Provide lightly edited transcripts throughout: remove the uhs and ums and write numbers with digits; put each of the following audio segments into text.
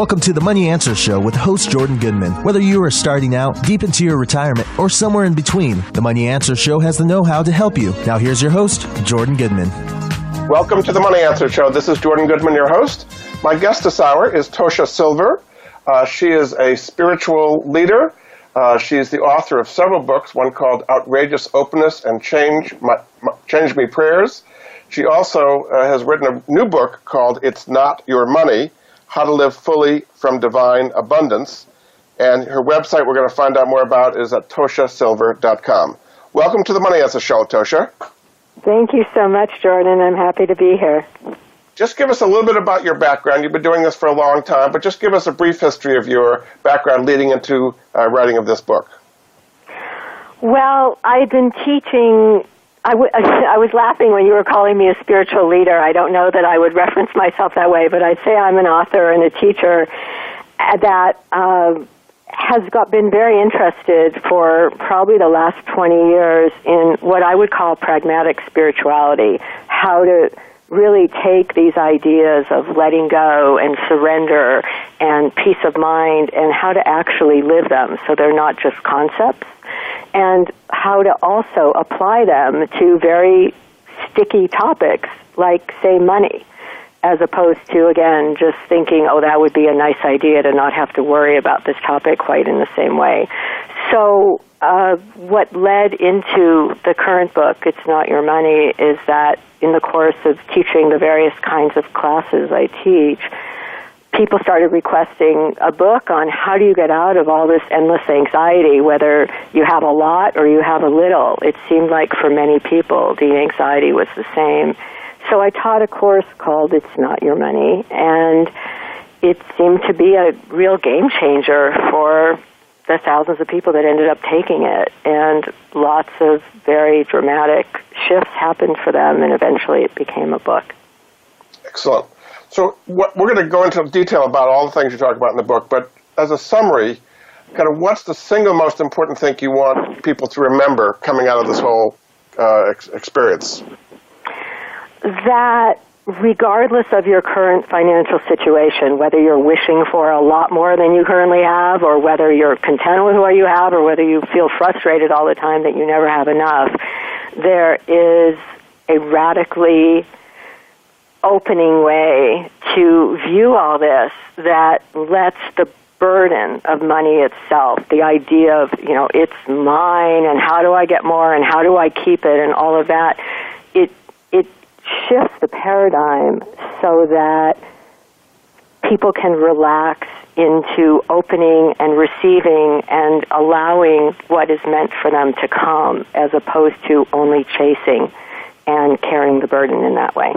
Welcome to the Money Answer Show with host Jordan Goodman. Whether you are starting out, deep into your retirement, or somewhere in between, the Money Answer Show has the know-how to help you. Now here's your host, Jordan Goodman. Welcome to the Money Answer Show. This is Jordan Goodman, your host. My guest this hour is Tosha Silver. She is a spiritual leader. She is the author of several books, one called Outrageous Openness and Change Me Prayers. She also has written a new book called It's Not Your Money, How to Live Fully from Divine Abundance. And her website we're going to find out more about is at toshasilver.com. Welcome to the Money Answer Show, Tosha. Thank you so much, Jordan. I'm happy to be here. Just give us a little bit about your background. You've been doing this for a long time, but just give us a brief history of your background leading into writing of this book. Well, I've been teaching. I was laughing when you were calling me a spiritual leader. I don't know that I would reference myself that way, but I'd say I'm an author and a teacher that has been very interested for probably the last 20 years in what I would call pragmatic spirituality, how to really take these ideas of letting go and surrender and peace of mind and how to actually live them so they're not just concepts, and how to also apply them to very sticky topics like, say, money, as opposed to, again, just thinking, oh, that would be a nice idea to not have to worry about this topic quite in the same way. So what led into the current book, It's Not Your Money, is that in the course of teaching the various kinds of classes I teach, people started requesting a book on how do you get out of all this endless anxiety, whether you have a lot or you have a little. It seemed like for many people the anxiety was the same. So I taught a course called It's Not Your Money, and it seemed to be a real game changer for the thousands of people that ended up taking it, and lots of very dramatic shifts happened for them, and eventually it became a book. Excellent. So we're going to go into detail about all the things you talk about in the book, but as a summary, kind of what's the single most important thing you want people to remember coming out of this whole experience? That regardless of your current financial situation, whether you're wishing for a lot more than you currently have, or whether you're content with what you have, or whether you feel frustrated all the time that you never have enough, there is a radically opening way to view all this that lets the burden of money itself, the idea of, it's mine and how do I get more and how do I keep it and all of that, it shifts the paradigm so that people can relax into opening and receiving and allowing what is meant for them to come, as opposed to only chasing and carrying the burden in that way.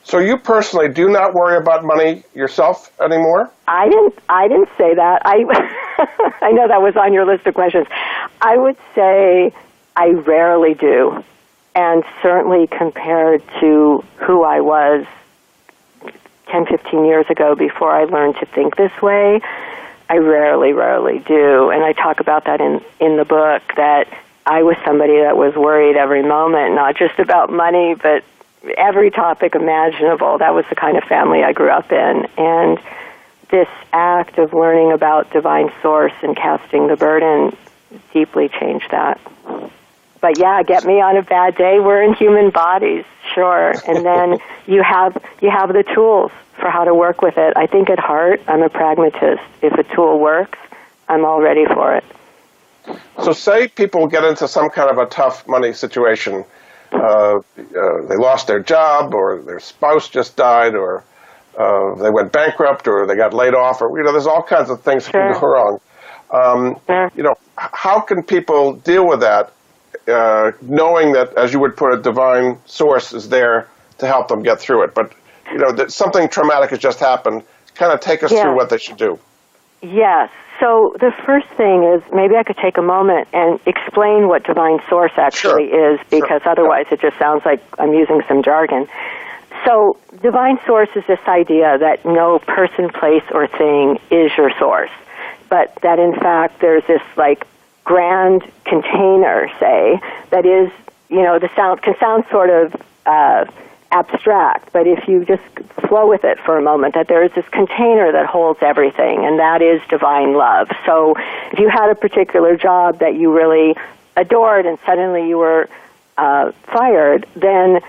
So you personally do not worry about money yourself anymore? I didn't say that. I know that was on your list of questions. I would say I rarely do. And certainly compared to who I was 10, 15 years ago before I learned to think this way, I rarely do. And I talk about that in the book, that I was somebody that was worried every moment, not just about money, but every topic imaginable. That was the kind of family I grew up in. And this act of learning about divine source and casting the burden deeply changed that. But yeah, get me on a bad day. We're in human bodies, sure. And then you have the tools for how to work with it. I think at heart, I'm a pragmatist. If a tool works, I'm all ready for it. So say people get into some kind of a tough money situation. They lost their job, or their spouse just died, or they went bankrupt, or they got laid off, or there's all kinds of things that can go wrong. Sure. How can people deal with that? Knowing that, as you would put it, divine source is there to help them get through it. But, that something traumatic has just happened. Kind of take us through what they should do. Yes. So the first thing is, maybe I could take a moment and explain what divine source actually is, because otherwise it just sounds like I'm using some jargon. So divine source is this idea that no person, place, or thing is your source, but that in fact there's this grand container, say, that is, the sound can sound sort of abstract, but if you just flow with it for a moment, that there is this container that holds everything, and that is divine love. So if you had a particular job that you really adored and suddenly you were fired, then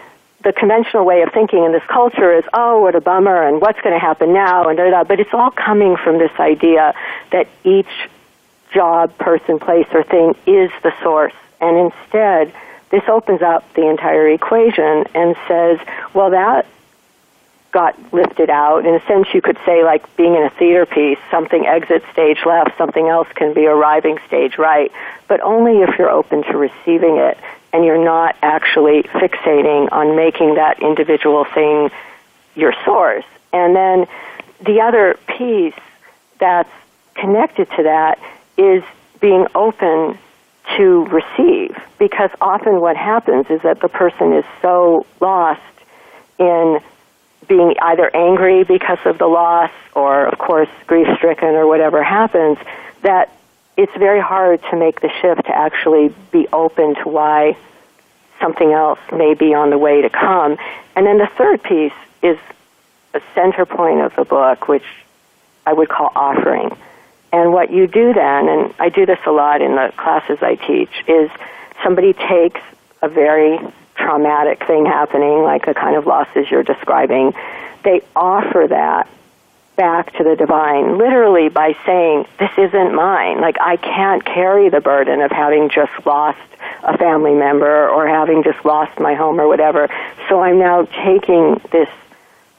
the conventional way of thinking in this culture is, oh, what a bummer, and what's going to happen now, and da-da-da. But it's all coming from this idea that each job, person, place, or thing is the source. And instead, this opens up the entire equation and says, well, that got lifted out. In a sense, you could say, like being in a theater piece, something exits stage left, something else can be arriving stage right, but only if you're open to receiving it and you're not actually fixating on making that individual thing your source. And then the other piece that's connected to that is being open to receive, because often what happens is that the person is so lost in being either angry because of the loss or, of course, grief-stricken or whatever happens, that it's very hard to make the shift to actually be open to why something else may be on the way to come. And then the third piece is a center point of the book, which I would call offering. And what you do then, and I do this a lot in the classes I teach, is somebody takes a very traumatic thing happening, like the kind of losses you're describing. They offer that back to the divine, literally by saying, this isn't mine. Like, I can't carry the burden of having just lost a family member or having just lost my home or whatever. So I'm now taking this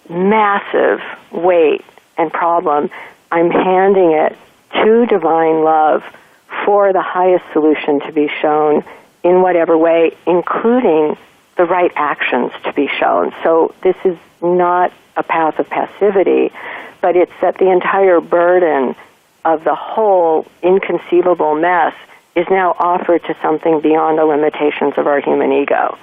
massive weight and problem, I'm handing it to divine love for the highest solution to be shown in whatever way, including the right actions to be shown. So this is not a path of passivity, but it's that the entire burden of the whole inconceivable mess is now offered to something beyond the limitations of our human ego.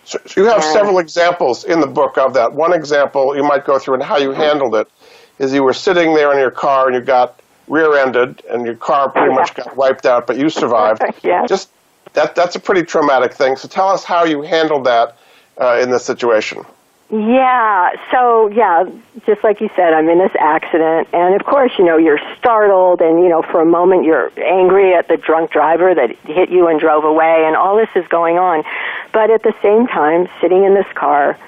So you have several examples in the book of that. One example you might go through and how you handled it is you were sitting there in your car and you got rear-ended and your car pretty much got wiped out, but you survived. Yes. Just that's a pretty traumatic thing. So tell us how you handled that in this situation. Yeah, so, just like you said, I'm in this accident, and of course, you're startled, and, for a moment you're angry at the drunk driver that hit you and drove away, and all this is going on. But at the same time, sitting in this car,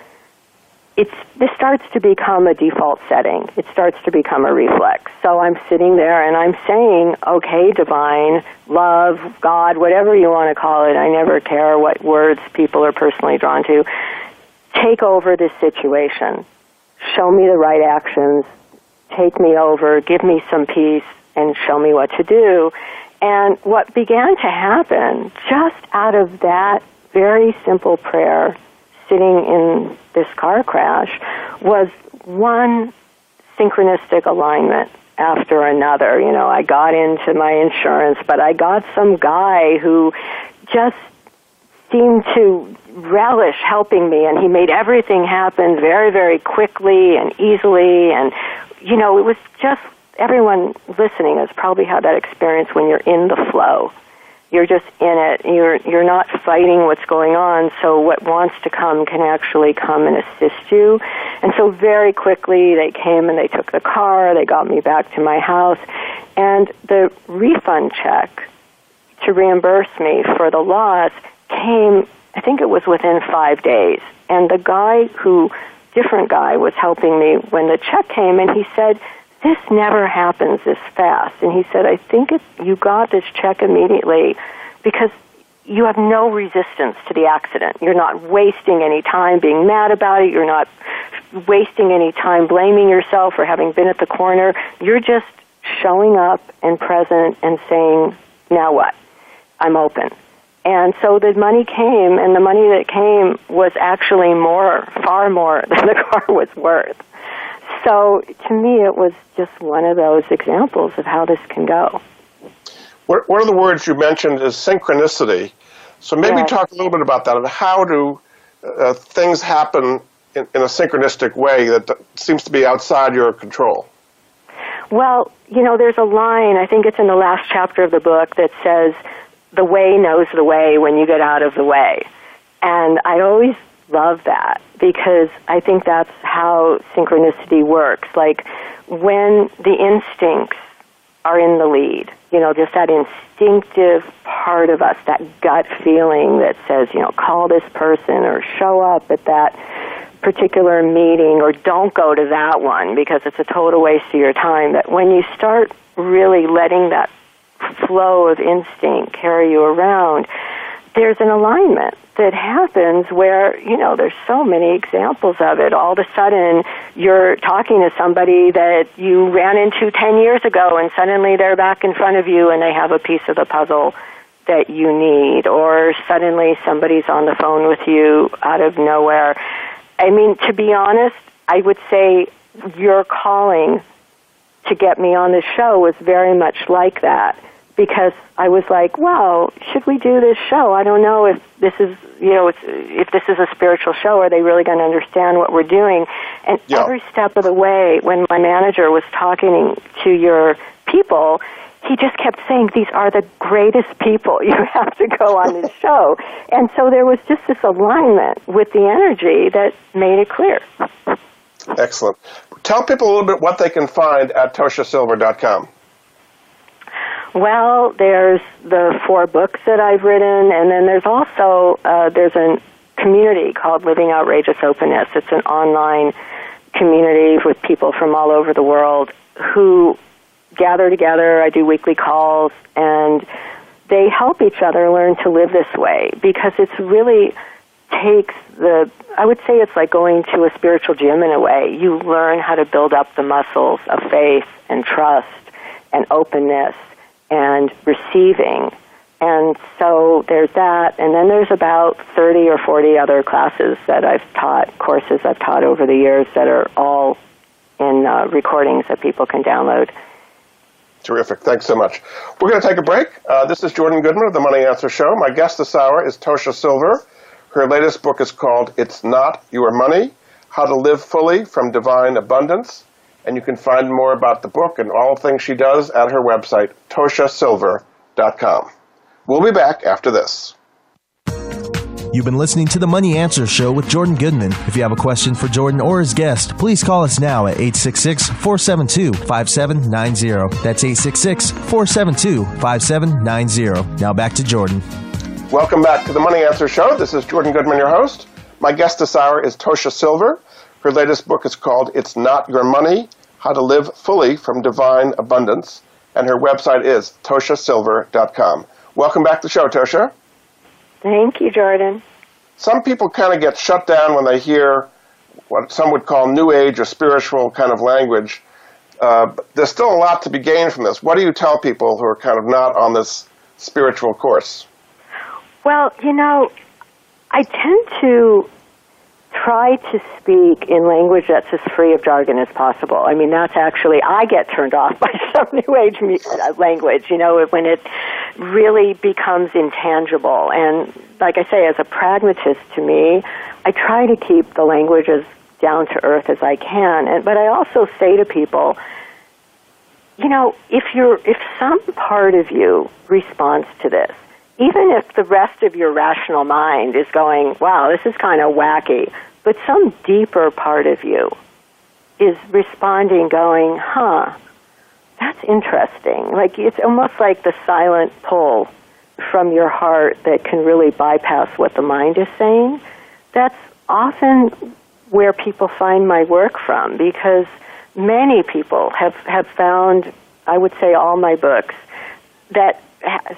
this starts to become a default setting. It starts to become a reflex. So I'm sitting there, and I'm saying, okay, divine, love, God, whatever you want to call it, I never care what words people are personally drawn to, take over this situation. Show me the right actions. Take me over. Give me some peace and show me what to do. And what began to happen just out of that very simple prayer sitting in this car crash was one synchronistic alignment after another. I got into my insurance, but I got some guy who just seemed to relish helping me, and he made everything happen very, very quickly and easily, and, it was just, everyone listening has probably had that experience when you're in the flow. You're just in it. You're not fighting what's going on, so what wants to come can actually come and assist you. And so very quickly they came and they took the car, they got me back to my house, and the refund check to reimburse me for the loss came, I think it was within 5 days. And the different guy was helping me when the check came, and he said, this never happens this fast. And he said, I think you got this check immediately because you have no resistance to the accident. You're not wasting any time being mad about it. You're not wasting any time blaming yourself for having been at the corner. You're just showing up and present and saying, now what? I'm open. And so the money came, and the money that came was actually far more than the car was worth. So to me, it was just one of those examples of how this can go. One of the words you mentioned is synchronicity. So maybe talk a little bit about that. Of how do things happen in a synchronistic way that seems to be outside your control? Well, there's a line, I think it's in the last chapter of the book, that says, the way knows the way when you get out of the way. And I always love that, because I think that's how synchronicity works. Like, when the instincts are in the lead, just that instinctive part of us, that gut feeling that says, call this person or show up at that particular meeting or don't go to that one because it's a total waste of your time, that when you start really letting that flow of instinct carry you around, there's an alignment that happens where, there's so many examples of it. All of a sudden, you're talking to somebody that you ran into 10 years ago, and suddenly they're back in front of you and they have a piece of the puzzle that you need. Or suddenly somebody's on the phone with you out of nowhere. I mean, to be honest, I would say your calling to get me on the show was very much like that, because I was like, well, should we do this show? I don't know if this is, if this is a spiritual show, are they really going to understand what we're doing? And every step of the way, when my manager was talking to your people, he just kept saying, these are the greatest people. You have to go on this show. And so there was just this alignment with the energy that made it clear. Excellent. Tell people a little bit what they can find at ToshaSilver.com. Well, there's the 4 books that I've written, and then there's also there's a community called Living Outrageous Openness. It's an online community with people from all over the world who gather together. I do weekly calls, and they help each other learn to live this way, because it's really takes I would say it's like going to a spiritual gym in a way. You learn how to build up the muscles of faith and trust and openness and receiving. And so there's that, and then there's about 30 or 40 other classes that I've taught, courses I've taught over the years that are all in recordings that people can download. Terrific. Thanks so much. We're going to take a break. This is Jordan Goodman of the Money Answer Show. My guest this hour is Tosha Silver. Her latest book is called It's Not Your Money, How to Live Fully from Divine Abundance. And you can find more about the book and all the things she does at her website, ToshaSilver.com. We'll be back after this. You've been listening to the Money Answer Show with Jordan Goodman. If you have a question for Jordan or his guest, please call us now at 866-472-5790. That's 866-472-5790. Now back to Jordan. Welcome back to the Money Answer Show. This is Jordan Goodman, your host. My guest this hour is Tosha Silver. Her latest book is called It's Not Your Money, How to Live Fully from Divine Abundance. And her website is ToshaSilver.com. Welcome back to the show, Tosha. Thank you, Jordan. Some people kind of get shut down when they hear what some would call New Age or spiritual kind of language. But there's still a lot to be gained from this. What do you tell people who are kind of not on this spiritual course? Well, I tend to try to speak in language that's as free of jargon as possible. I mean, that's actually, I get turned off by some New Age language, when it really becomes intangible. And like I say, as a pragmatist to me, I try to keep the language as down to earth as I can. But I also say to people, if some part of you responds to this, even if the rest of your rational mind is going, wow, this is kind of wacky, but some deeper part of you is responding going, that's interesting. Like, it's almost like the silent pull from your heart that can really bypass what the mind is saying. That's often where people find my work from, because many people have found, I would say all my books, that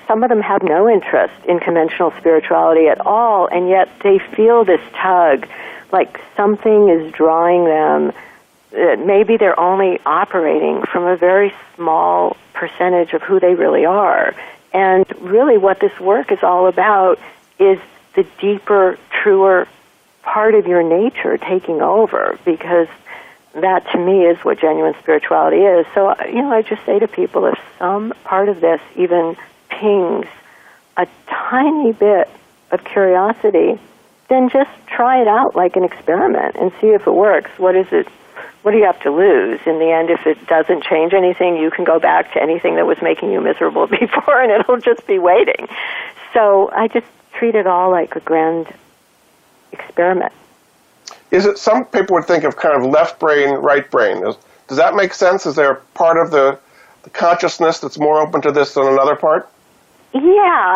some of them have no interest in conventional spirituality at all, and yet they feel this tug, like something is drawing them. Maybe they're only operating from a very small percentage of who they really are. And really what this work is all about is the deeper, truer part of your nature taking over, because that to me is what genuine spirituality is. So, I just say to people, if some part of this even pings a tiny bit of curiosity, then just try it out like an experiment and see if it works. What do you have to lose? In the end, if it doesn't change anything, you can go back to anything that was making you miserable before, and it'll just be waiting. So I just treat it all like a grand experiment. Is it, some people would think of kind of left brain, right brain. Does that make sense? Is there a part of the consciousness that's more open to this than another part? Yeah,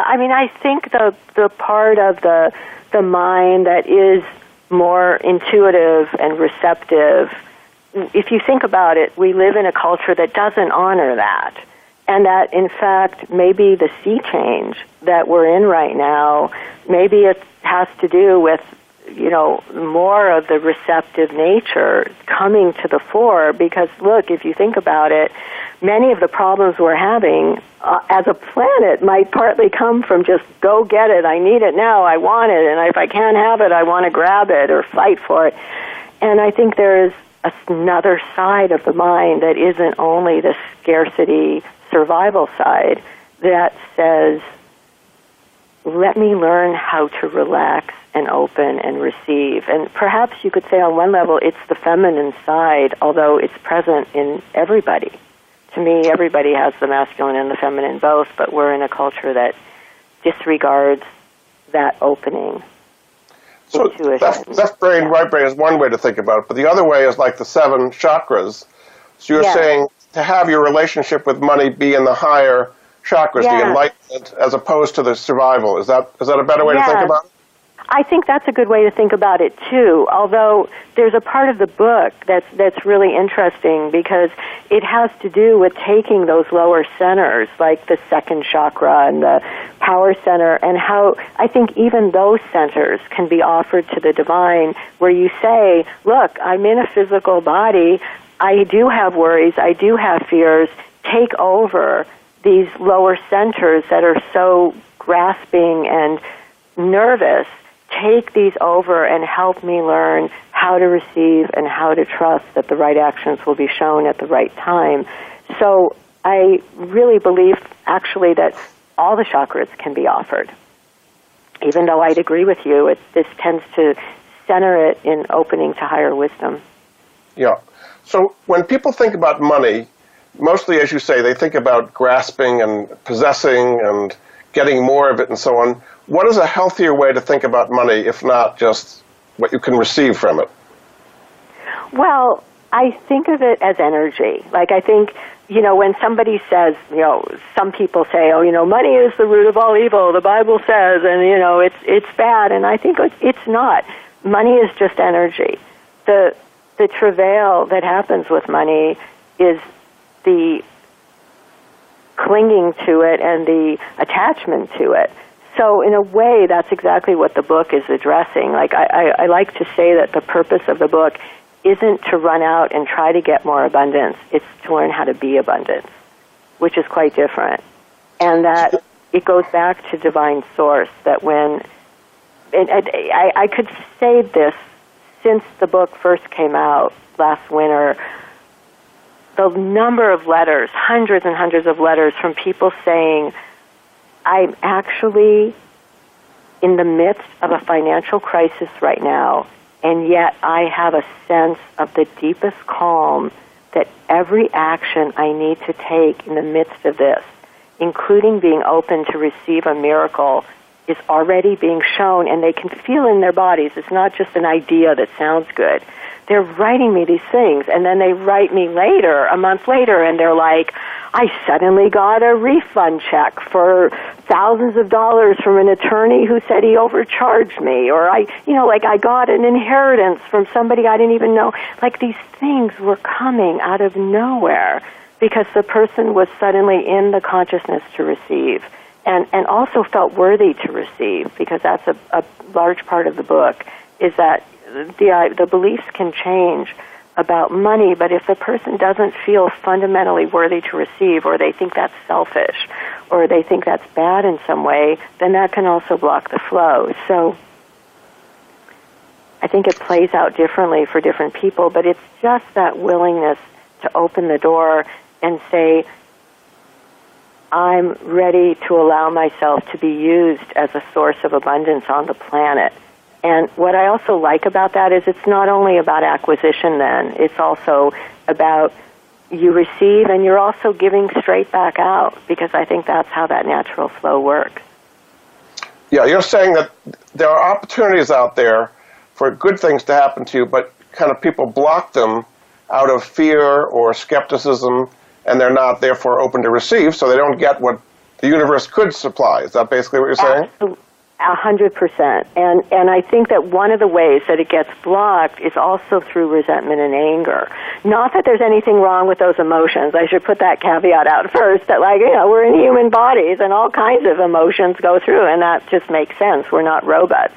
I mean, I think the part of the mind that is more intuitive and receptive, if you think about it, we live in a culture that doesn't honor that. And that, in fact, maybe the sea change that we're in right now, maybe it has to do with, more of the receptive nature coming to the fore. Because, look, if you think about it, many of the problems we're having as a planet might partly come from just go get it, I need it now, I want it, and if I can't have it, I want to grab it or fight for it. And I think there is another side of the mind that isn't only the scarcity survival side that says, let me learn how to relax and open and receive. And perhaps you could say on one level it's the feminine side, although it's present in everybody. To me, everybody has the masculine and the feminine both, but we're in a culture that disregards that opening. So left brain, right brain is one way to think about it, but the other way is like the 7 chakras. So you're saying to have your relationship with money be in the higher chakras, the enlightenment, as opposed to the survival. Is that a better way to think about it? I think that's a good way to think about it too, although there's a part of the book that's really interesting because it has to do with taking those lower centers, like the 2nd chakra and the power center, and how I think even those centers can be offered to the divine, where you say, look, I'm in a physical body, I do have worries, I do have fears, take over these lower centers that are so grasping and nervous. Take these over and help me learn how to receive and how to trust that the right actions will be shown at the right time. So I really believe, actually, that all the chakras can be offered. Even though I'd agree with you, this tends to center it in opening to higher wisdom. Yeah. So when people think about money, mostly, as you say, they think about grasping and possessing and getting more of it and so on. What is a healthier way to think about money, if not just what you can receive from it? Well, I think of it as energy. Like, I think, when somebody says, some people say, money is the root of all evil, the Bible says, and, it's bad. And I think it's not. Money is just energy. The travail that happens with money is the clinging to it and the attachment to it. So in a way, that's exactly what the book is addressing. Like, I like to say that the purpose of the book isn't to run out and try to get more abundance. It's to learn how to be abundance, which is quite different. And that it goes back to divine source, that when, and I could say this, since the book first came out last winter, the number of letters, hundreds and hundreds of letters from people saying, I'm actually in the midst of a financial crisis right now, and yet I have a sense of the deepest calm that every action I need to take in the midst of this, including being open to receive a miracle, is already being shown, and they can feel in their bodies. It's not just an idea that sounds good. They're writing me these things, and then they write me later, a month later, and they're like, I suddenly got a refund check for thousands of dollars from an attorney who said he overcharged me, or I got an inheritance from somebody I didn't even know. Like, these things were coming out of nowhere because the person was suddenly in the consciousness to receive, and also felt worthy to receive, because that's a large part of the book, is that the beliefs can change about money, but if the person doesn't feel fundamentally worthy to receive, or they think that's selfish, or they think that's bad in some way, then that can also block the flow. So I think it plays out differently for different people, but it's just that willingness to open the door and say, I'm ready to allow myself to be used as a source of abundance on the planet. And what I also like about that is it's not only about acquisition then, it's also about you receive and you're also giving straight back out, because I think that's how that natural flow works. Yeah, you're saying that there are opportunities out there for good things to happen to you, but kind of people block them out of fear or skepticism, and they're not therefore open to receive, so they don't get what the universe could supply. Is that basically what you're saying? Absolutely. 100%. And I think that one of the ways that it gets blocked is also through resentment and anger. Not that there's anything wrong with those emotions. I should put that caveat out first, that we're in human bodies and all kinds of emotions go through, and that just makes sense. We're not robots.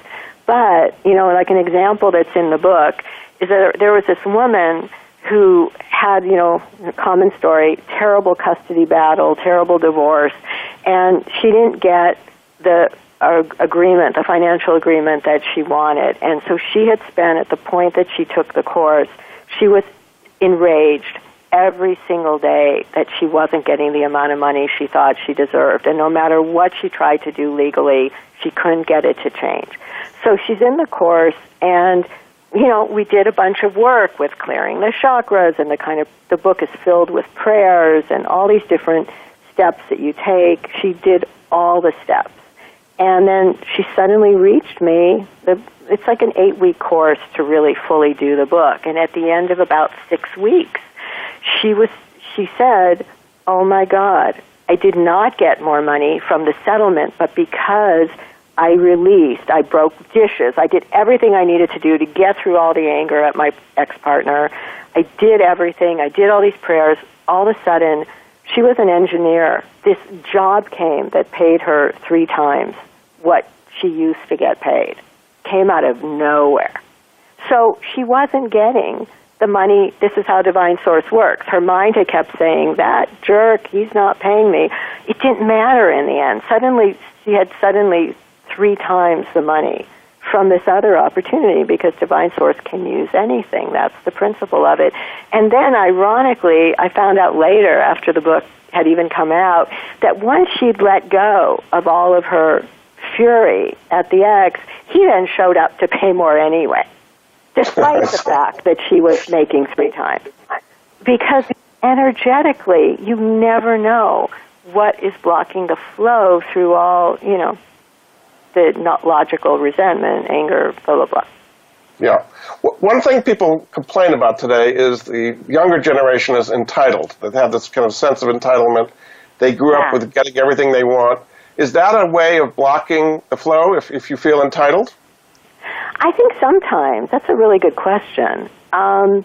But, like an example that's in the book is that there was this woman who had, a common story, terrible custody battle, terrible divorce, and she didn't get the agreement, the financial agreement that she wanted. And so she had spent, at the point that she took the course, she was enraged every single day that she wasn't getting the amount of money she thought she deserved. And no matter what she tried to do legally, she couldn't get it to change. So she's in the course, and we did a bunch of work with clearing the chakras, and the book is filled with prayers and all these different steps that you take. She did all the steps. And then she suddenly reached me. It's like an 8-week course to really fully do the book. And at the end of about 6 weeks, she said, "Oh my God, I did not get more money from the settlement, but because I released, I broke dishes, I did everything I needed to do to get through all the anger at my ex-partner. I did everything. I did all these prayers. All of a sudden, she was an engineer. This job came that paid her 3 times what she used to get paid. Came out of nowhere. So she wasn't getting the money. This is how divine source works. Her mind had kept saying, that jerk, he's not paying me. It didn't matter in the end. She had 3 times the money from this other opportunity, because divine source can use anything. That's the principle of it. And then, ironically, I found out later, after the book had even come out, that once she'd let go of all of her fury at the ex, he then showed up to pay more anyway, despite the fact that she was making 3 times. Because energetically, you never know what is blocking the flow through all, the not logical resentment, anger, blah, blah, blah. Yeah. One thing people complain about today is the younger generation is entitled. They have this kind of sense of entitlement. They grew up with getting everything they want. Is that a way of blocking the flow if you feel entitled? I think sometimes. That's a really good question. I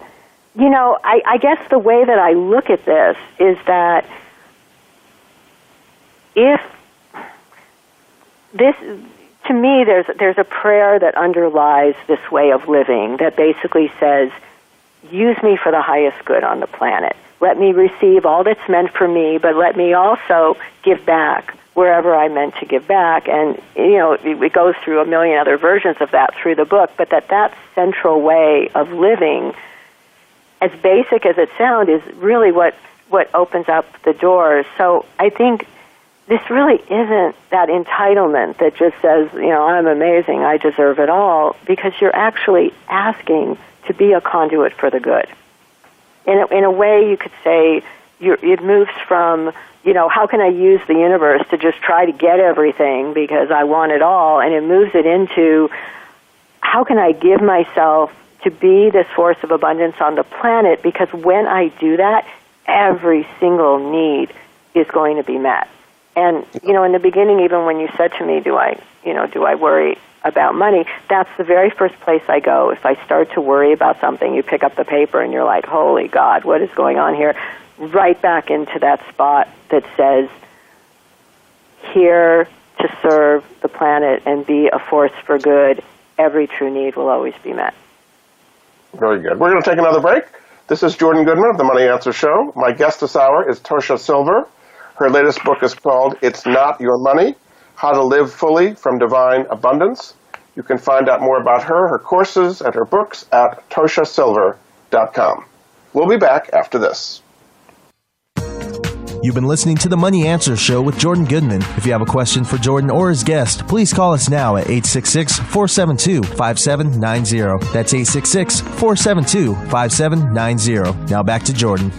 guess the way that I look at this is that if this, to me, there's a prayer that underlies this way of living that basically says, use me for the highest good on the planet. Let me receive all that's meant for me, but let me also give back wherever I'm meant to give back. And, it goes through a million other versions of that through the book, but that central way of living, as basic as it sounds, is really what opens up the doors. So I think this really isn't that entitlement that just says, I'm amazing, I deserve it all, because you're actually asking to be a conduit for the good. In a way, you could say it moves from, how can I use the universe to just try to get everything because I want it all, and it moves it into, how can I give myself to be this force of abundance on the planet, because when I do that, every single need is going to be met. And, in the beginning, even when you said to me, do I worry about money, that's the very first place I go. If I start to worry about something, you pick up the paper and you're like, holy God, what is going on here? Right back into that spot that says, here to serve the planet and be a force for good, every true need will always be met. Very good. We're going to take another break. This is Jordan Goodman of the Money Answer Show. My guest this hour is Tosha Silver. Her latest book is called It's Not Your Money, How to Live Fully from Divine Abundance. You can find out more about her courses, and her books at toshasilver.com. We'll be back after this. You've been listening to the Money Answer Show with Jordan Goodman. If you have a question for Jordan or his guest, please call us now at 866-472-5790. That's 866-472-5790. Now back to Jordan.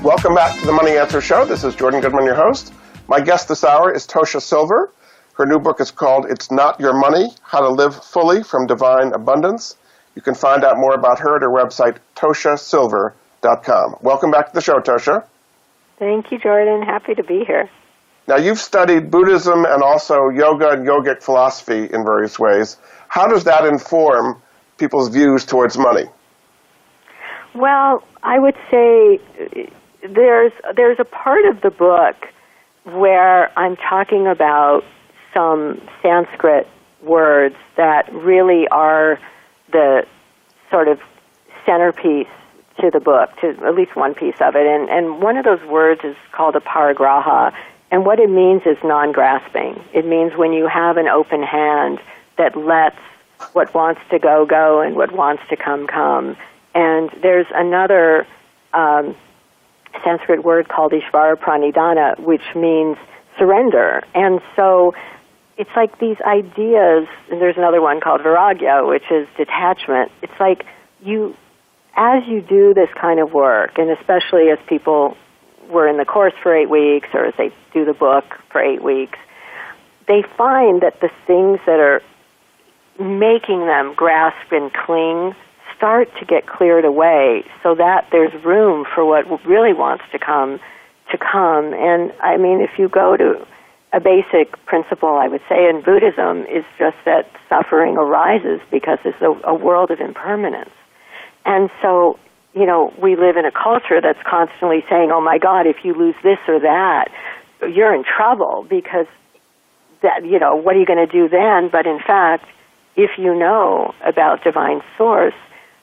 Welcome back to the Money Answer Show. This is Jordan Goodman, your host. My guest this hour is Tosha Silver. Her new book is called It's Not Your Money, How to Live Fully from Divine Abundance. You can find out more about her at her website, ToshaSilver.com. Welcome back to the show, Tosha. Thank you, Jordan. Happy to be here. Now, you've studied Buddhism and also yoga and yogic philosophy in various ways. How does that inform people's views towards money? Well, I would say there's a part of the book where I'm talking about some Sanskrit words that really are the sort of centerpiece to the book, to at least one piece of it. And one of those words is called a parigraha. And what it means is non-grasping. It means when you have an open hand that lets what wants to go, go, and what wants to come, come. And there's another Sanskrit word called Ishvara Pranidhana, which means surrender. And so it's like these ideas, and there's another one called Viragya, which is detachment. It's like as you do this kind of work, and especially as people were in the course for 8 weeks, or as they do the book for 8 weeks, they find that the things that are making them grasp and cling start to get cleared away so that there's room for what really wants to come. And I mean, if you go to a basic principle, I would say, in Buddhism is just that suffering arises because it's a world of impermanence. And so, we live in a culture that's constantly saying, oh my God, if you lose this or that, you're in trouble because that, what are you going to do then? But in fact, if you know about divine source,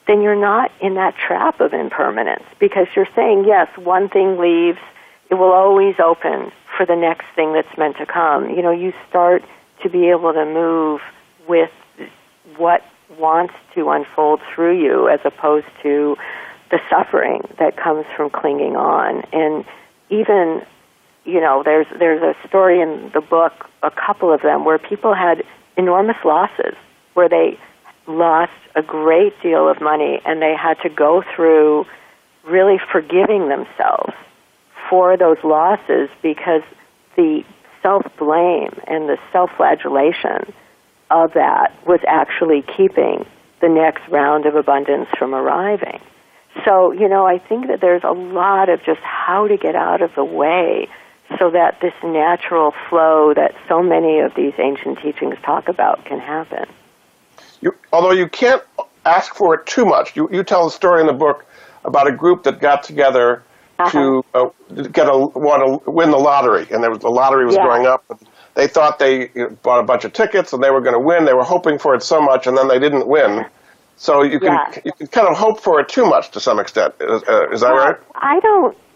then you're not in that trap of impermanence because you're saying, yes, one thing leaves, it will always open for the next thing that's meant to come. You start to be able to move with what wants to unfold through you as opposed to the suffering that comes from clinging on. And even, there's a story in the book, a couple of them, where people had enormous losses, where they lost a great deal of money and they had to go through really forgiving themselves for those losses because the self-blame and the self-flagellation of that was actually keeping the next round of abundance from arriving. So, I think that there's a lot of just how to get out of the way so that this natural flow that so many of these ancient teachings talk about can happen. Although you can't ask for it too much, you tell a story in the book about a group that got together to want to win the lottery, and the lottery was going up. And they thought they bought a bunch of tickets and they were going to win. They were hoping for it so much, and then they didn't win. So you can kind of hope for it too much to some extent. Is that right?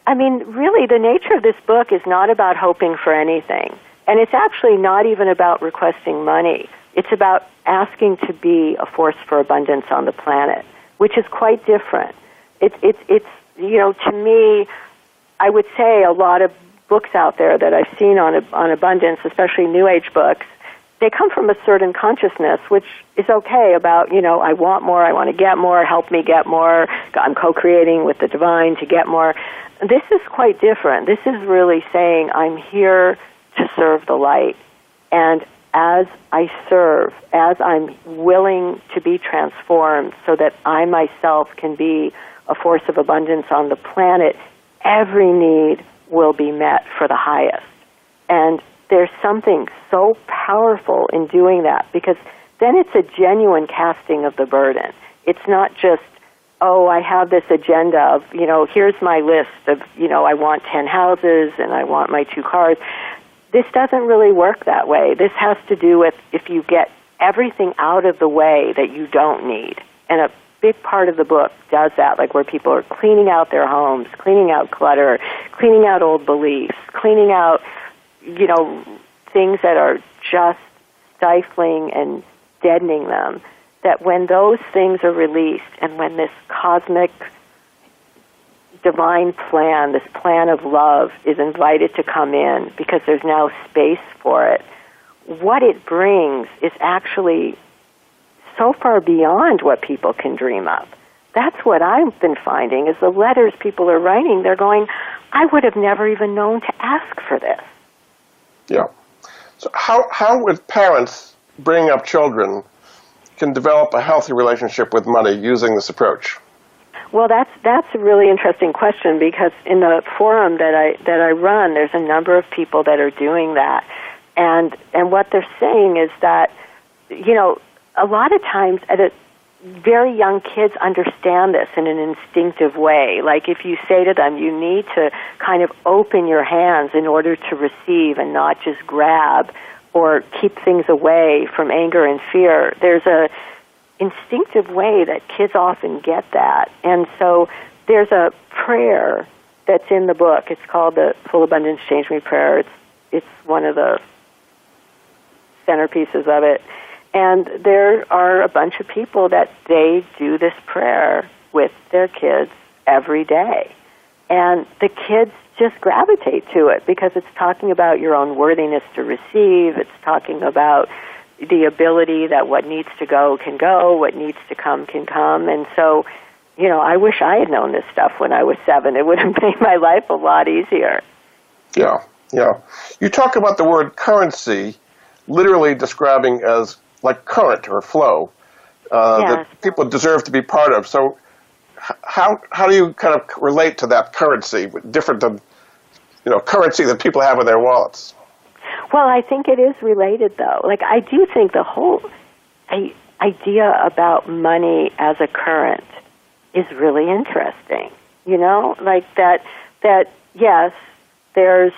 Really, the nature of this book is not about hoping for anything, and it's actually not even about requesting money. It's about asking to be a force for abundance on the planet, which is quite different. It's to me, I would say a lot of books out there that I've seen on abundance, especially New Age books, they come from a certain consciousness, which is okay about, I want more, I want to get more, help me get more, I'm co-creating with the divine to get more. This is quite different. This is really saying, I'm here to serve the light. And as I serve, as I'm willing to be transformed so that I myself can be a force of abundance on the planet, every need will be met for the highest. And there's something so powerful in doing that because then it's a genuine casting of the burden. It's not just, I have this agenda of, here's my list of, I want 10 houses and I want my 2 cars. This doesn't really work that way. This has to do with if you get everything out of the way that you don't need. And a big part of the book does that, like where people are cleaning out their homes, cleaning out clutter, cleaning out old beliefs, cleaning out, things that are just stifling and deadening them, that when those things are released and when this cosmic divine plan, this plan of love is invited to come in because there's now space for it, what it brings is actually so far beyond what people can dream of. That's what I've been finding is the letters people are writing, they're going, I would have never even known to ask for this. Yeah. So how with parents bringing up children can develop a healthy relationship with money using this approach? Well, that's a really interesting question, because in the forum that I run, there's a number of people that are doing that, and what they're saying is that, you know, a lot of times very young kids understand this in an instinctive way. Like if you say to them, you need to kind of open your hands in order to receive and not just grab or keep things away from anger and fear. There's a instinctive way that kids often get that. And so there's a prayer that's in the book. It's called the Full Abundance Change Me Prayer. It's one of the centerpieces of it. And there are a bunch of people that they do this prayer with their kids every day. And the kids just gravitate to it because it's talking about your own worthiness to receive. It's talking about the ability that what needs to go can go, what needs to come can come. And so, you know, I wish I had known this stuff when I was 7. It would have made my life a lot easier. Yeah. You talk about the word currency, literally describing as like current or flow, that people deserve to be part of. So how do you kind of relate to that currency, different than, you know, currency that people have in their wallets? Well, I think it is related, though. Like, I do think the whole idea about money as a current is really interesting, you know? Like that yes, there's,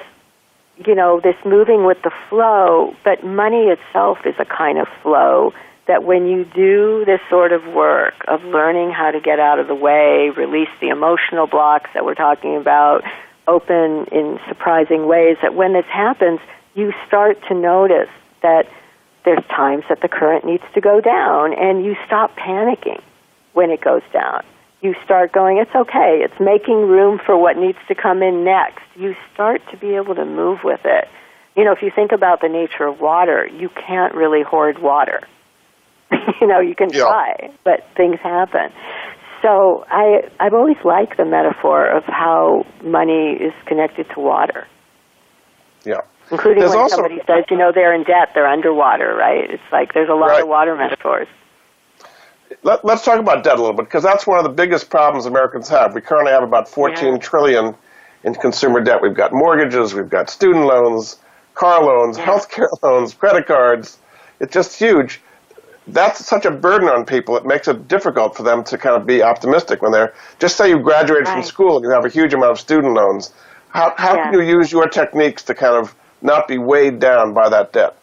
you know, this moving with the flow, but money itself is a kind of flow that when you do this sort of work of learning how to get out of the way, release the emotional blocks that we're talking about, open in surprising ways, that when this happens, you start to notice that there's times that the current needs to go down, and you stop panicking when it goes down. You start going, it's okay, it's making room for what needs to come in next. You start to be able to move with it. You know, if you think about the nature of water, you can't really hoard water. You know, you can try, but things happen. So I've always liked the metaphor of how money is connected to water. Yeah. Including when somebody says, you know, they're in debt, they're underwater, right? It's like there's a lot of water metaphors. Let's talk about debt a little bit, because that's one of the biggest problems Americans have. We currently have about $14 trillion in consumer debt. We've got mortgages, we've got student loans, car loans, healthcare loans, credit cards. It's just huge. That's such a burden on people. It makes it difficult for them to kind of be optimistic when they're, just say you graduated from school and you have a huge amount of student loans. How can you use your techniques to kind of not be weighed down by that debt?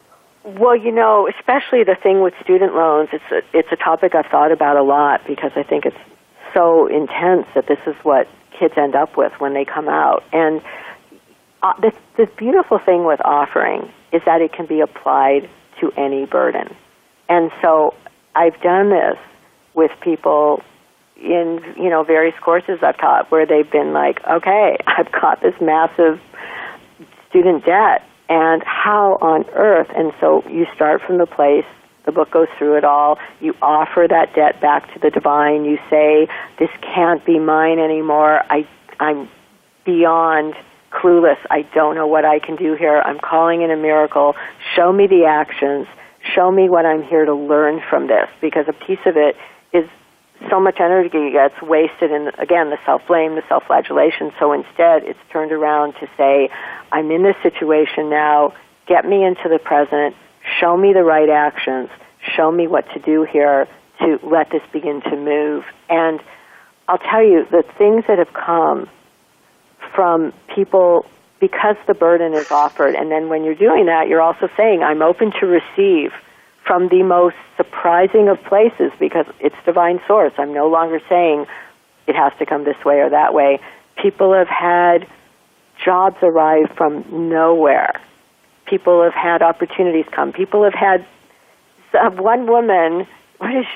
Well, you know, especially the thing with student loans, it's a topic I've thought about a lot because I think it's so intense that this is what kids end up with when they come out. And this beautiful thing with offering is that it can be applied to any burden. And so I've done this with people in, you know, various courses I've taught where they've been like, okay, I've got this massive student debt. And how on earth? And so you start from the place, the book goes through it all, you offer that debt back to the divine, you say, this can't be mine anymore, I'm beyond clueless, I don't know what I can do here, I'm calling in a miracle, show me the actions, show me what I'm here to learn from this, because a piece of it is so much energy gets wasted in, again, the self-blame, the self-flagellation. So instead, it's turned around to say, I'm in this situation now, get me into the present, show me the right actions, show me what to do here to let this begin to move. And I'll tell you, the things that have come from people, because the burden is offered, and then when you're doing that, you're also saying, I'm open to receive from the most surprising of places because it's divine source. I'm no longer saying it has to come this way or that way. People have had jobs arrive from nowhere. People have had opportunities come. People have had one woman,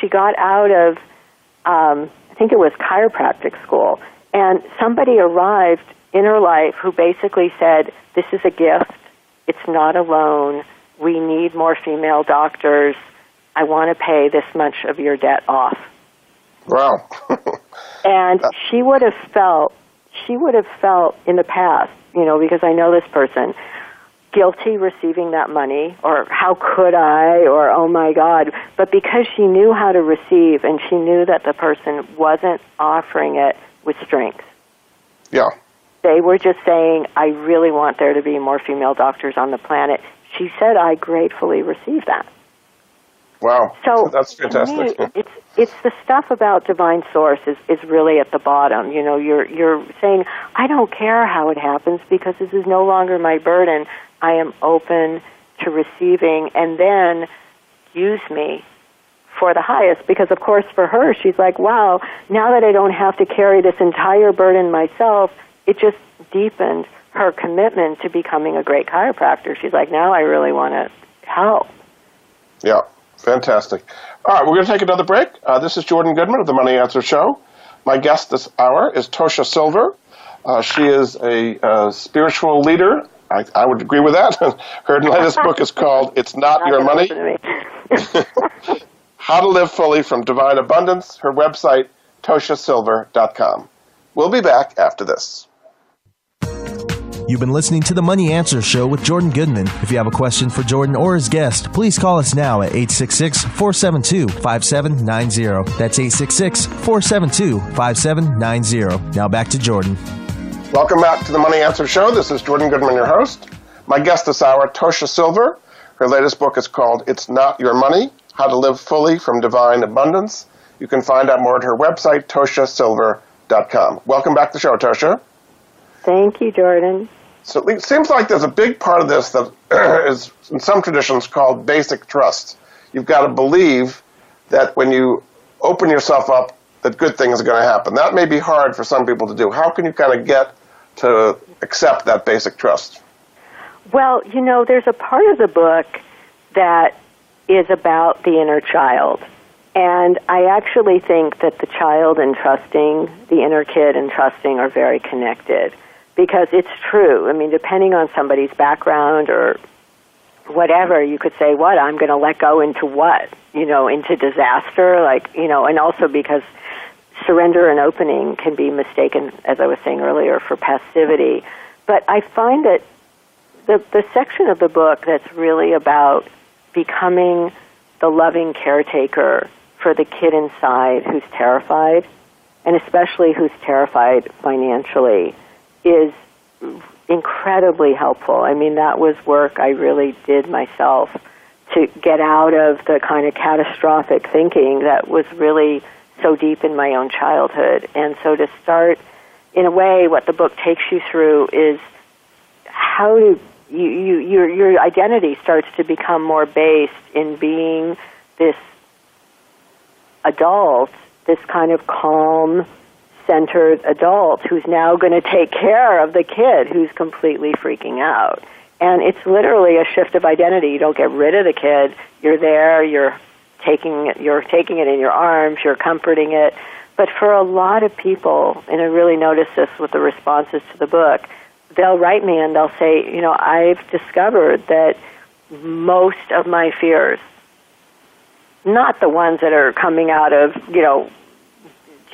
she got out of, I think it was chiropractic school, and somebody arrived in her life who basically said, this is a gift, it's not a loan, we need more female doctors. I want to pay this much of your debt off. Wow. And she would have felt in the past, you know, because I know this person, guilty receiving that money, or how could I, or oh my God, but because she knew how to receive, and she knew that the person wasn't offering it with strength. Yeah. They were just saying, I really want there to be more female doctors on the planet. She said, I gratefully receive that. Wow. So that's fantastic. To me, it's the stuff about divine source is really at the bottom. You know, you're saying, I don't care how it happens because this is no longer my burden. I am open to receiving, and then use me for the highest. Because, of course, for her, she's like, wow, now that I don't have to carry this entire burden myself, it just deepened her commitment to becoming a great chiropractor. She's like, now I really want to help. Yeah, fantastic. All right, we're going to take another break. This is Jordan Goodman of the Money Answer Show. My guest this hour is Tosha Silver. She is a spiritual leader. I would agree with that. Her latest book is called It's Not Your Money. How to Live Fully from Divine Abundance. Her website, toshasilver.com. We'll be back after this. You've been listening to The Money Answer Show with Jordan Goodman. If you have a question for Jordan or his guest, please call us now at 866-472-5790. That's 866-472-5790. Now back to Jordan. Welcome back to The Money Answer Show. This is Jordan Goodman, your host. My guest this hour, Tosha Silver. Her latest book is called It's Not Your Money, How to Live Fully from Divine Abundance. You can find out more at her website, toshasilver.com. Welcome back to the show, Tosha. Thank you, Jordan. So it seems like there's a big part of this that is in some traditions called basic trust. You've got to believe that when you open yourself up, that good things are going to happen. That may be hard for some people to do. How can you kind of get to accept that basic trust? Well, you know, there's a part of the book that is about the inner child. And I actually think that the child and trusting, the inner kid and trusting are very connected. Because it's true. I mean, depending on somebody's background or whatever, you could say, what, I'm going to let go into what? You know, into disaster? Like, you know, and also because surrender and opening can be mistaken, as I was saying earlier, for passivity. But I find that the section of the book that's really about becoming the loving caretaker for the kid inside who's terrified, and especially who's terrified financially, is incredibly helpful. I mean, that was work I really did myself to get out of the kind of catastrophic thinking that was really so deep in my own childhood. And so to start, in a way, what the book takes you through is how to your identity starts to become more based in being this adult, this kind of calm, centered adult who's now going to take care of the kid who's completely freaking out. And it's literally a shift of identity. You don't get rid of the kid. You're there. You're taking it in your arms. You're comforting it. But for a lot of people, and I really noticed this with the responses to the book, they'll write me and they'll say, you know, I've discovered that most of my fears, not the ones that are coming out of, you know,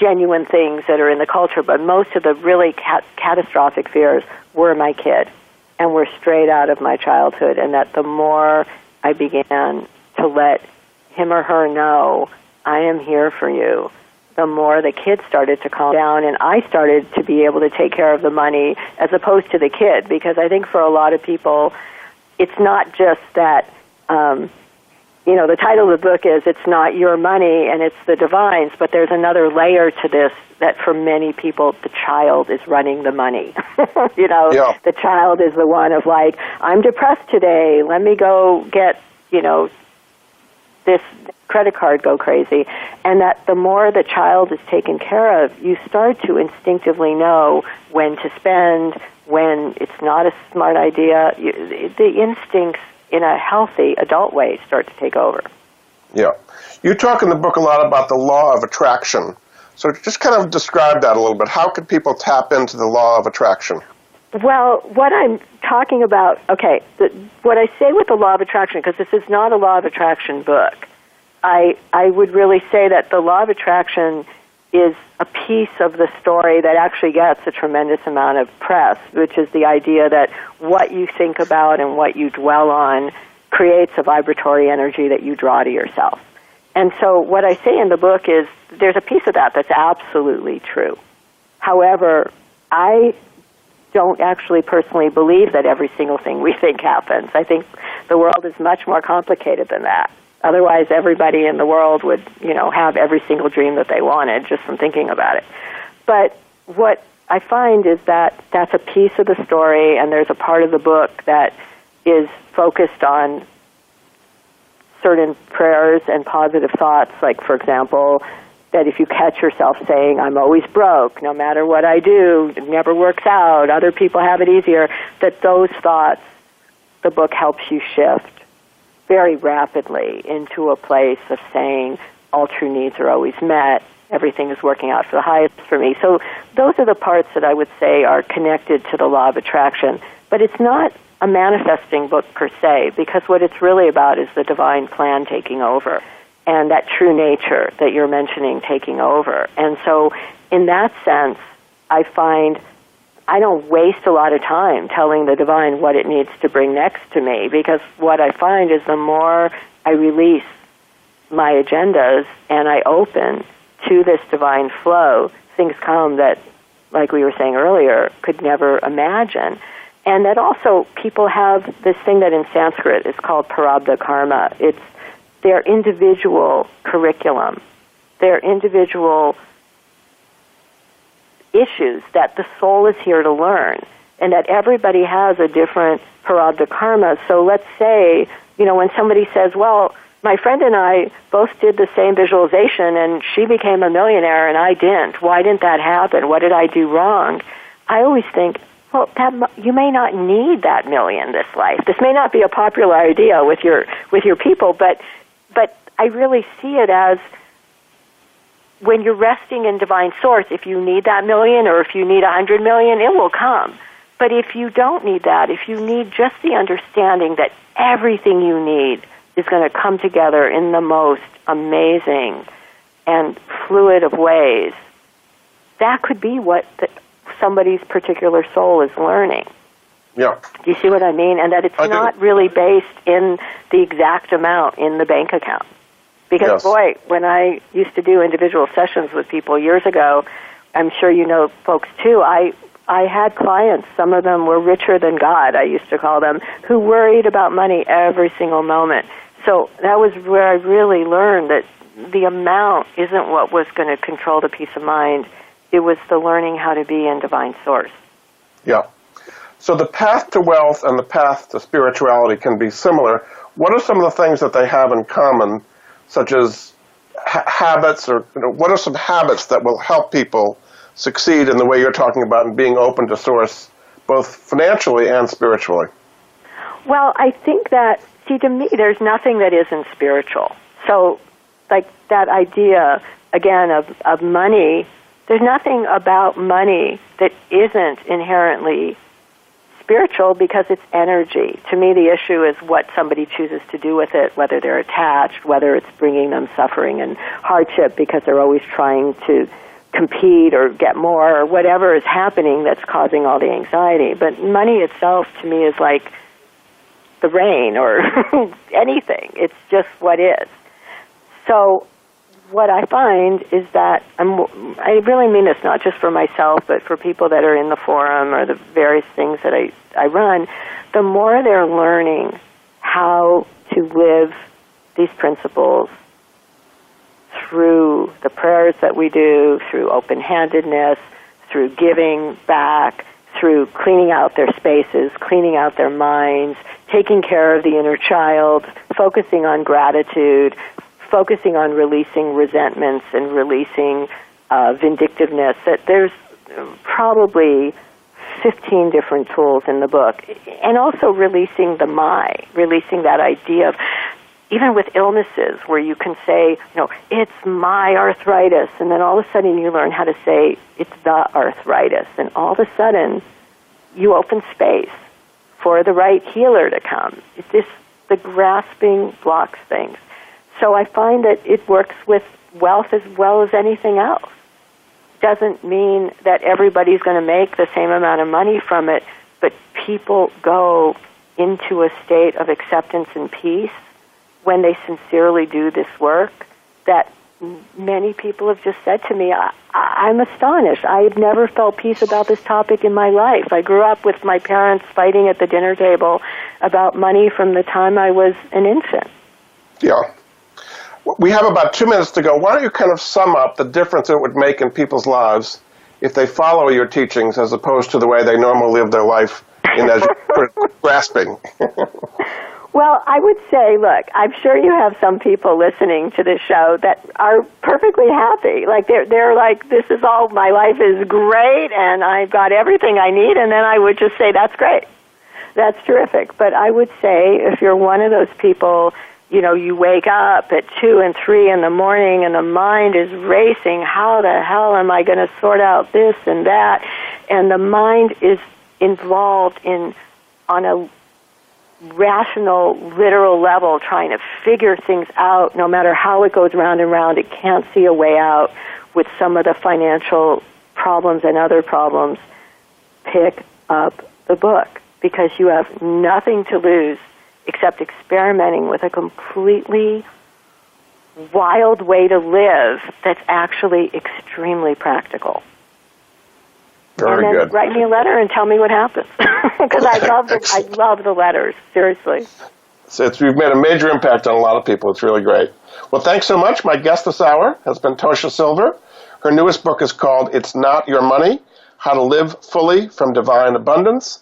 genuine things that are in the culture, but most of the really catastrophic fears were my kid and were straight out of my childhood, and that the more I began to let him or her know, I am here for you, the more the kid started to calm down, and I started to be able to take care of the money as opposed to the kid, because I think for a lot of people, it's not just that, you know, the title of the book is It's Not Your Money and It's the Divine's, but there's another layer to this that for many people, the child is running the money. You know, yeah. The child is the one of like, I'm depressed today, let me go get, you know, this credit card go crazy. And that the more the child is taken care of, you start to instinctively know when to spend, when it's not a smart idea. The instincts in a healthy adult way start to take over. Yeah. You talk in the book a lot about the law of attraction. So just kind of describe that a little bit. How can people tap into the law of attraction? Well, what I'm talking about, okay, what I say with the law of attraction, because this is not a law of attraction book, I would really say that the law of attraction is a piece of the story that actually gets a tremendous amount of press, which is the idea that what you think about and what you dwell on creates a vibratory energy that you draw to yourself. And so what I say in the book is there's a piece of that that's absolutely true. However, I don't actually personally believe that every single thing we think happens. I think the world is much more complicated than that. Otherwise, everybody in the world would, have every single dream that they wanted just from thinking about it. But what I find is that that's a piece of the story, and there's a part of the book that is focused on certain prayers and positive thoughts, like, for example, that if you catch yourself saying, I'm always broke, no matter what I do, it never works out, other people have it easier, that those thoughts, the book helps you shift very rapidly into a place of saying, all true needs are always met, everything is working out for the highest for me. So those are the parts that I would say are connected to the law of attraction. But it's not a manifesting book per se, because what it's really about is the divine plan taking over and that true nature that you're mentioning taking over. And so in that sense, I find I don't waste a lot of time telling the divine what it needs to bring next to me, because what I find is the more I release my agendas and I open to this divine flow, things come that, like we were saying earlier, could never imagine. And that also people have this thing that in Sanskrit is called prarabdha karma. It's their individual curriculum, their individual issues that the soul is here to learn, and that everybody has a different prarabdha karma. So let's say, when somebody says, well, my friend and I both did the same visualization and she became a millionaire and I didn't. Why didn't that happen? What did I do wrong? I always think, well, you may not need that million this life. This may not be a popular idea with your people, but I really see it as when you're resting in divine source, if you need that million or if you need 100 million, it will come. But if you don't need that, if you need just the understanding that everything you need is going to come together in the most amazing and fluid of ways, that could be what somebody's particular soul is learning. Yeah. Do you see what I mean? And that it's not really based in the exact amount in the bank account. Because, boy, when I used to do individual sessions with people years ago, I'm sure you know folks too, I had clients, some of them were richer than God, I used to call them, who worried about money every single moment. So that was where I really learned that the amount isn't what was going to control the peace of mind. It was the learning how to be in divine source. Yeah. So the path to wealth and the path to spirituality can be similar. What are some of the things that they have in common, such as habits, or what are some habits that will help people succeed in the way you're talking about and being open to source, both financially and spiritually? Well, I think that, to me, there's nothing that isn't spiritual. So, like that idea, again, of money, there's nothing about money that isn't inherently spiritual because it's energy. To me, the issue is what somebody chooses to do with it, whether they're attached, whether it's bringing them suffering and hardship because they're always trying to compete or get more or whatever is happening that's causing all the anxiety. But money itself, to me, is like the rain or anything. It's just what is. So what I find is that, I really mean this not just for myself, but for people that are in the forum or the various things that I run, the more they're learning how to live these principles through the prayers that we do, through open-handedness, through giving back, through cleaning out their spaces, cleaning out their minds, taking care of the inner child, focusing on gratitude, focusing on releasing resentments and releasing vindictiveness. That there's probably 15 different tools in the book. And also releasing the releasing that idea of, even with illnesses, where you can say, it's my arthritis, and then all of a sudden you learn how to say, it's the arthritis, and all of a sudden you open space for the right healer to come. The grasping blocks things. So I find that it works with wealth as well as anything else. doesn't mean that everybody's going to make the same amount of money from it, but people go into a state of acceptance and peace when they sincerely do this work that many people have just said to me, I'm astonished. I've never felt peace about this topic in my life. I grew up with my parents fighting at the dinner table about money from the time I was an infant. Yeah. We have about 2 minutes to go. Why don't you kind of sum up the difference it would make in people's lives if they follow your teachings as opposed to the way they normally live their life in as grasping? Well, I would say, look, I'm sure you have some people listening to this show that are perfectly happy. Like they're like, this is all, my life is great and I've got everything I need, and then I would just say, that's great. That's terrific. But I would say if you're one of those people, you know, you wake up at 2 and 3 in the morning and the mind is racing, how the hell am I going to sort out this and that? And the mind is involved on a rational, literal level, trying to figure things out. No matter how it goes round and round, it can't see a way out with some of the financial problems and other problems. Pick up the book, because you have nothing to lose except experimenting with a completely wild way to live that's actually extremely practical. Very and then good. Write me a letter and tell me what happens, because I love the letters, seriously. So you've made a major impact on a lot of people. It's really great. Well, thanks so much. My guest this hour has been Tosha Silver. Her newest book is called It's Not Your Money, How to Live Fully from Divine Abundance.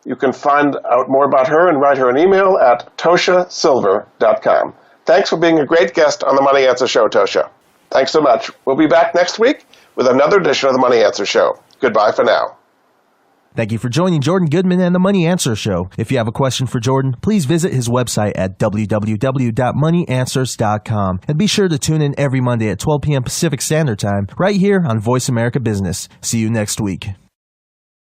You can find out more about her and write her an email at toshasilver.com. Thanks for being a great guest on the Money Answer Show, Tosha. Thanks so much. We'll be back next week with another edition of the Money Answer Show. Goodbye for now. Thank you for joining Jordan Goodman and the Money Answer Show. If you have a question for Jordan, please visit his website at www.moneyanswers.com. And be sure to tune in every Monday at 12 p.m. Pacific Standard Time right here on Voice America Business. See you next week.